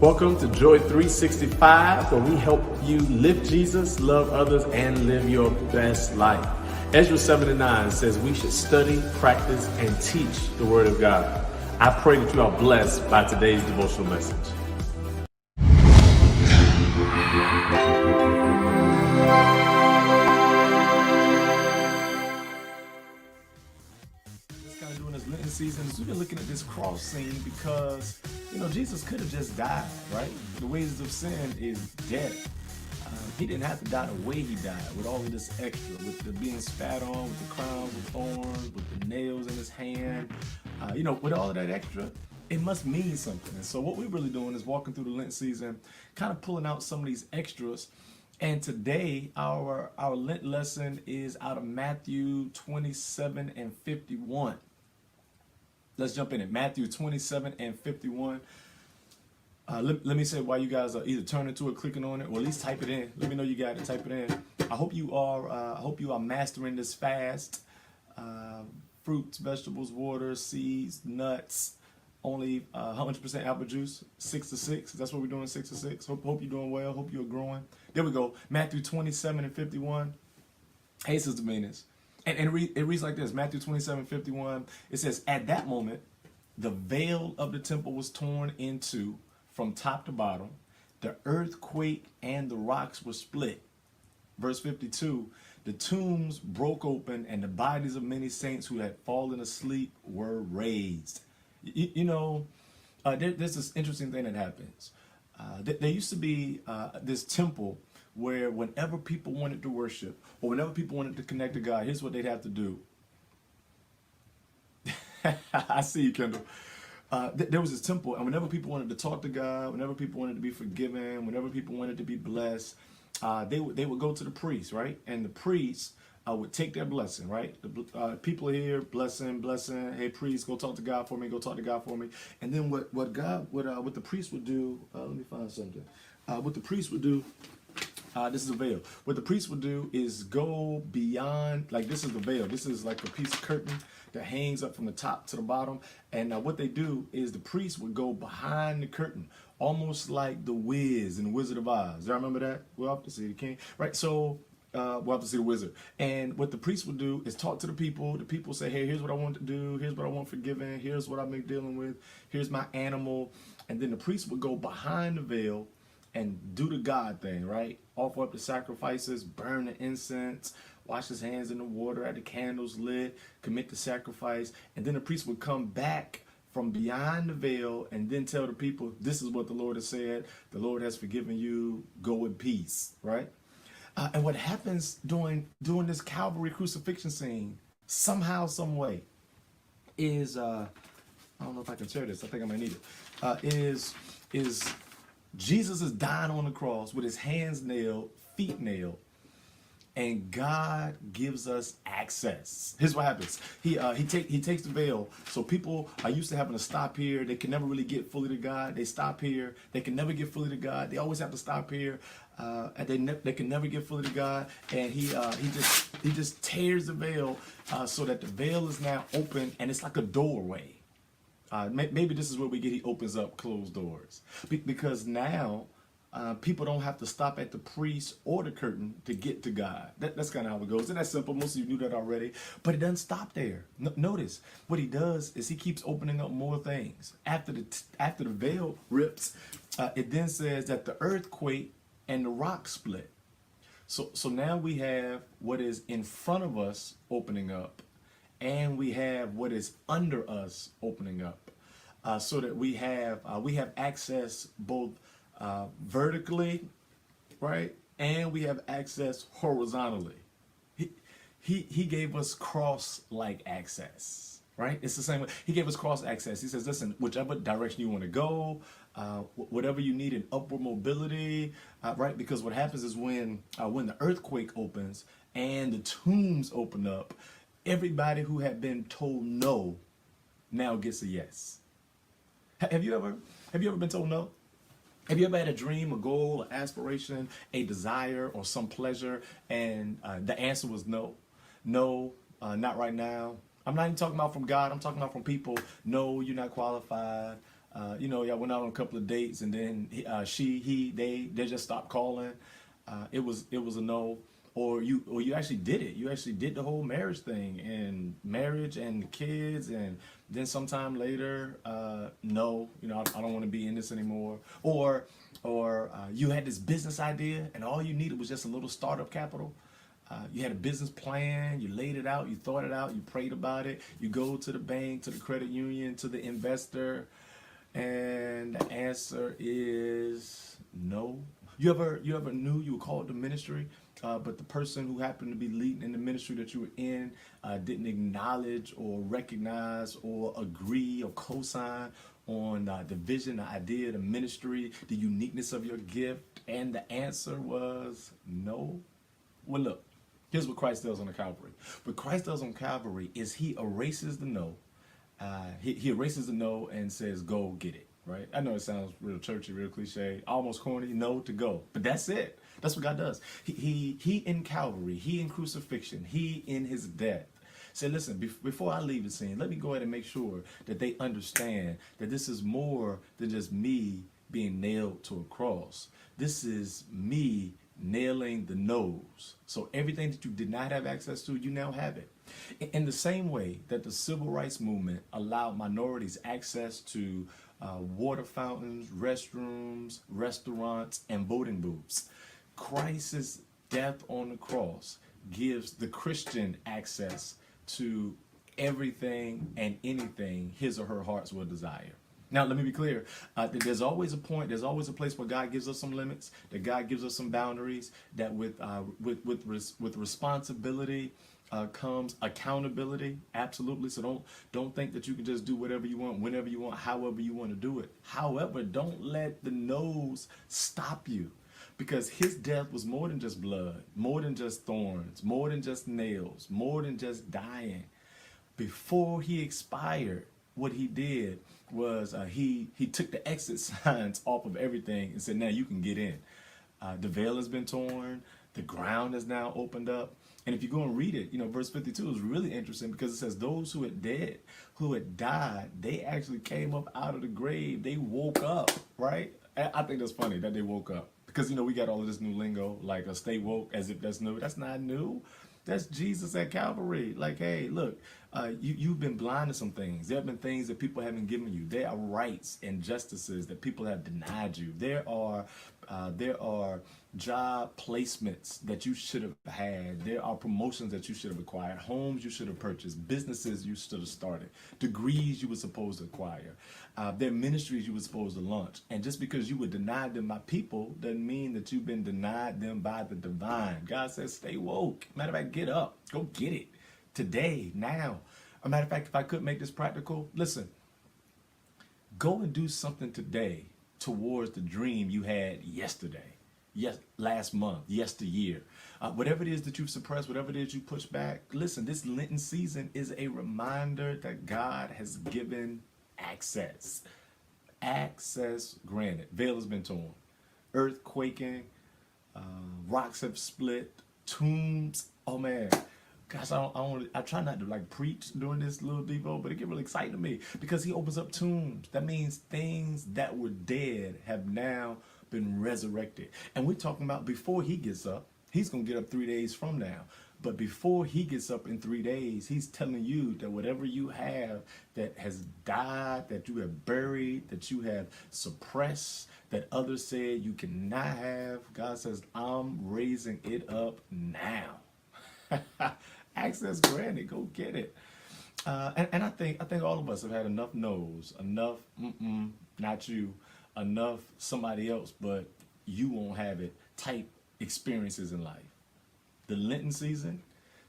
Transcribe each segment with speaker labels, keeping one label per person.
Speaker 1: Welcome to Joy 365, where we help you live Jesus, love others, and live your best life. Ezra 7:9 says we should study, practice, and teach the Word of God. I pray that you are blessed by today's devotional message.
Speaker 2: Kind of doing this Lenten season is we've been looking at this cross scene because, Jesus could have just died, right? The wages of sin is death. He didn't have to die the way he died, with all of this extra, with the being spat on, with the crowns of thorns, with the nails in his hand, with all of that extra. It must mean something. And so what we're really doing is walking through the Lent season, kind of pulling out some of these extras. And today, our Lent lesson is out of Matthew 27 and 51. Let's jump in it. Matthew 27 and 51. Let me say why you guys are either turning to it, clicking on it, or at least type it in. Let me know you got it. Type it in. I hope you are mastering this fast. Fruits, vegetables, water, seeds, nuts. Only 100% apple juice. 6 to 6. That's what we're doing. 6 to 6. Hope you're doing well. Hope you're growing. There we go. Matthew 27 and 51. Hey, Sister Venus. And it reads like this. Matthew 27:51. It says, at that moment, the veil of the temple was torn into from top to bottom. The earth quaked and the rocks were split. Verse 52, the tombs broke open and the bodies of many saints who had fallen asleep were raised. There's this interesting thing that happens. There used to be this temple where whenever people wanted to worship or whenever people wanted to connect to God, here's what they'd have to do. I see you, Kendall. There was this temple, and whenever people wanted to talk to God, whenever people wanted to be forgiven, whenever people wanted to be blessed, they would go to the priest, right? And the priest would take their blessing, right? The people are here, blessing. Hey, priest, go talk to God for me. Go talk to God for me. And then what the priest would do? Let me find something. What the priest would do. This is a veil. What the priest would do is go beyond, like this is the veil. This is like a piece of curtain that hangs up from the top to the bottom. And what they do is the priest would go behind the curtain, almost like the Wiz in the Wizard of Oz. Y'all remember that? We'll have to see the king, right? So we'll have to see the wizard. And what the priest would do is talk to the people. The people say, hey, here's what I want to do. Here's what I want forgiven. Here's what I've been dealing with. Here's my animal. And then the priest would go behind the veil and do the God thing, right? Offer up the sacrifices, burn the incense, wash his hands in the water, have the candles lit, commit the sacrifice. And then the priest would come back from behind the veil and then tell the people, this is what the Lord has said. The Lord has forgiven you. Go in peace, right? And what happens during this Calvary crucifixion scene, somehow, some way, is, I don't know if I can share this. I think I might need it. Is Jesus is dying on the cross with his hands nailed, feet nailed, and God gives us access. Here's what happens. He takes the veil. So people are used to having to stop here. They can never really get fully to God. They stop here. They can never get fully to God. They always have to stop here. And they can never get fully to God. And he just tears the veil so that the veil is now open, and it's like a doorway. Maybe this is where we get he opens up closed doors. Because now people don't have to stop at the priest or the curtain to get to God. That's kind of how it goes. And that's simple. Most of you knew that already. But it doesn't stop there. Notice, what he does is he keeps opening up more things. After the veil rips, it then says that the earth quaked and the rock split. So now we have what is in front of us opening up. And we have what is under us opening up, so that we have access both vertically, right, and we have access horizontally. He gave us cross-like access, right? It's the same way. He gave us cross access. He says, listen, whichever direction you want to go, whatever you need in upward mobility, right? Because what happens is when the earthquake opens and the tombs open up, everybody who had been told no now gets a yes. Have you ever been told no? Have you ever had a dream, a goal, an aspiration, a desire, or some pleasure, and the answer was no? No, not right now. I'm not even talking about from God. I'm talking about from people. No, you're not qualified. Y'all went out on a couple of dates, and then they just stopped calling. It was a no. Or you actually did it. You actually did the whole marriage thing, and marriage and the kids, and then sometime later, no, I don't want to be in this anymore. Or you had this business idea, and all you needed was just a little startup capital. You had a business plan, you laid it out, you thought it out, you prayed about it. You go to the bank, to the credit union, to the investor, and the answer is no. You ever knew you were called to ministry, but the person who happened to be leading in the ministry that you were in didn't acknowledge or recognize or agree or co-sign on the vision, the idea, the ministry, the uniqueness of your gift, and the answer was no? Well, look, here's what Christ does on the Calvary. What Christ does on Calvary is he erases the no. He erases the no and says, go get it, right? I know it sounds real churchy, real cliche, almost corny, no to go. But that's it. That's what God does. He in Calvary, he in crucifixion, he in his death. Say, listen, before I leave the scene, let me go ahead and make sure that they understand that this is more than just me being nailed to a cross. This is me nailing the nose. So everything that you did not have access to, you now have it. In the same way that the civil rights movement allowed minorities access to water fountains, restrooms, restaurants, and voting booths, Christ's death on the cross gives the Christian access to everything and anything his or her hearts will desire. Now, let me be clear. There's always a point. There's always a place where God gives us some limits. That God gives us some boundaries. That with responsibility comes accountability. Absolutely. So don't think that you can just do whatever you want, whenever you want, however you want to do it. However, don't let the nose stop you, because his death was more than just blood, more than just thorns, more than just nails, more than just dying. Before he expired, what he did was he took the exit signs off of everything and said, now you can get in. The veil has been torn. The ground is now opened up. And if you go and read it, verse 52 is really interesting, because it says those who had died, they actually came up out of the grave. They woke up, right? I think that's funny that they woke up, because, we got all of this new lingo, like stay woke, as if that's new. That's not new. That's Jesus at Calvary. Like, hey, look, you've been blind to some things. There have been things that people haven't given you. There are rights and justices that people have denied you. There are job placements that you should have had. There are promotions that you should have acquired. Homes you should have purchased. Businesses you should have started. Degrees you were supposed to acquire. There are ministries you were supposed to launch. And just because you were denied them by people doesn't mean that you've been denied them by the divine. God says, stay woke. Matter of fact, get up. Go get it. Today, now. As a matter of fact, if I could make this practical, listen. Go and do something today towards the dream you had yesterday. Yes, last month, yesteryear. Whatever it is that you've suppressed, whatever it is you push back, listen, this Lenten season is a reminder that God has given access. Access granted. Veil has been torn. Earth quaking. Rocks have split. Tombs. Oh man. Gosh, I try not to preach during this little Devo, but it get really exciting to me, because he opens up tombs. That means things that were dead have now been resurrected. And we're talking about before he gets up. He's going to get up 3 days from now. But before he gets up in 3 days, he's telling you that whatever you have that has died, that you have buried, that you have suppressed, that others said you cannot have, God says, I'm raising it up now. Access granted. Go get it. And I think all of us have had enough no's, enough not you, enough somebody else, but you won't have it type experiences in life. The Lenten season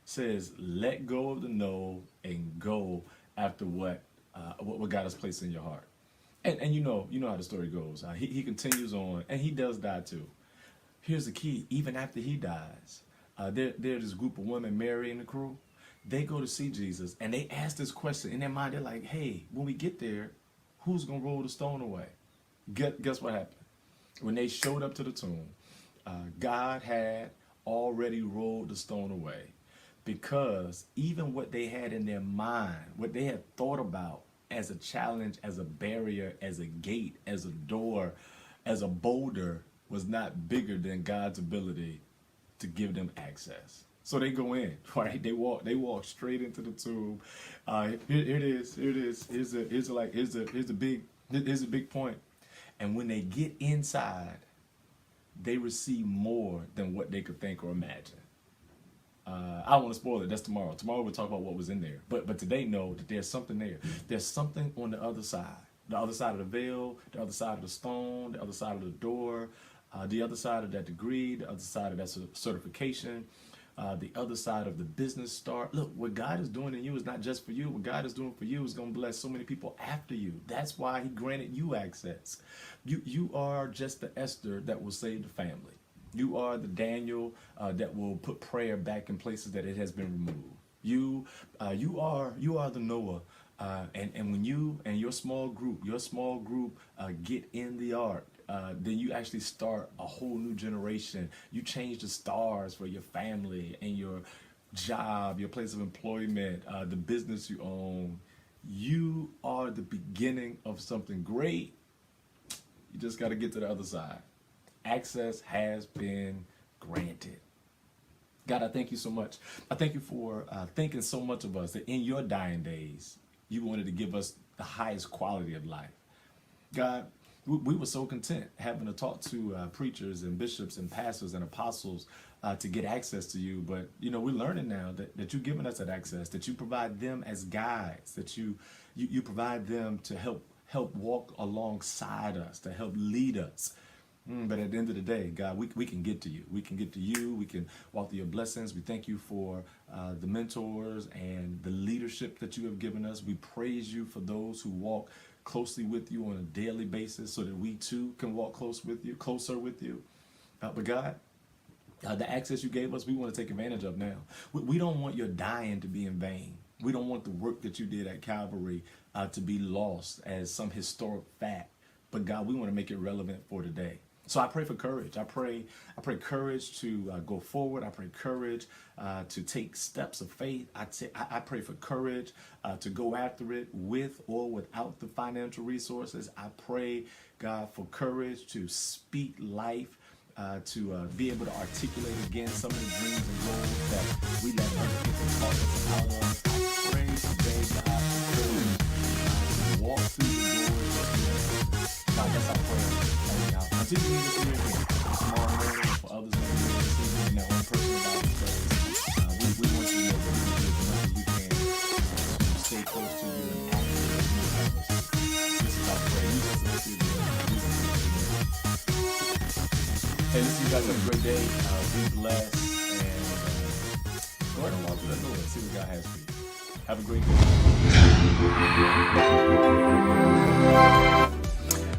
Speaker 2: says let go of the no and go after what God has placed in your heart. And you know how the story goes. He continues on, and he does die too. Here's the key: even after he dies, there's this group of women, Mary and the crew. They go to see Jesus, and they ask this question in their mind. They're like, "Hey, when we get there, who's gonna roll the stone away?" Guess what happened? When they showed up to the tomb, God had already rolled the stone away, because even what they had in their mind, what they had thought about as a challenge, as a barrier, as a gate, as a door, as a boulder was not bigger than God's ability to give them access. So they go in, right? They walk straight into the tomb. Here it is. Here's a big point. And when they get inside, they receive more than what they could think or imagine. I don't want to spoil it. That's tomorrow. Tomorrow we'll talk about what was in there. But today, know that there's something there. There's something on the other side. The other side of the veil, the other side of the stone, the other side of the door, the other side of that degree, the other side of that certification, the other side of the business start. Look, what God is doing in you is not just for you. What God is doing for you is going to bless so many people after you. That's why he granted you access. You are just the Esther that will save the family. You are the Daniel that will put prayer back in places that it has been removed. You are the Noah. And when you and your small group get in the ark, then you actually start a whole new generation. You change the stars for your family and your job, your place of employment, the business you own. You are the beginning of something great. You just got to get to the other side. Access has been granted. God, I thank you so much. I thank you for thinking so much of us that in your dying days, you wanted to give us the highest quality of life. God, we were so content having to talk to preachers and bishops and pastors and apostles to get access to you. But, we're learning now that you've given us that access, that you provide them as guides, that you provide them to help walk alongside us, to help lead us. But at the end of the day, God, we can get to you. We can get to you. We can walk through your blessings. We thank you for the mentors and the leadership that you have given us. We praise you for those who walk closely with you on a daily basis so that we too can walk closer with you. But God, the access you gave us, we want to take advantage of now. We don't want your dying to be in vain. We don't want the work that you did at Calvary to be lost as some historic fact. But God, we want to make it relevant for today. So I pray for courage. I pray courage to go forward. I pray courage to take steps of faith. I pray for courage to go after it with or without the financial resources. I pray, God, for courage to speak life, to be able to articulate again some of the dreams and goals that we let other people talk us out of. I pray today, God, for courage to walk through the doors that you have. God, that's our prayer. Until you meet us here again tomorrow morning, for others maybe this evening in their own personal Bible studies, we want you to know that we do as much as we can to stay close to you and act as you have us. This is our prayer. Use us as you do. Hey, listen, you guys have a great day. Be blessed. And go ahead and walk through that door and see what God has for you. Have a great day.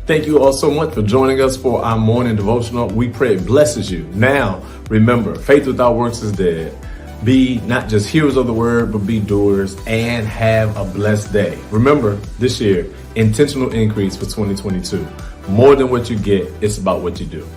Speaker 1: Thank you all so much for joining us for our morning devotional. We pray it blesses you. Now, remember, faith without works is dead. Be not just hearers of the word, but be doers, and have a blessed day. Remember, this year, intentional increase for 2022. More than what you get, it's about what you do.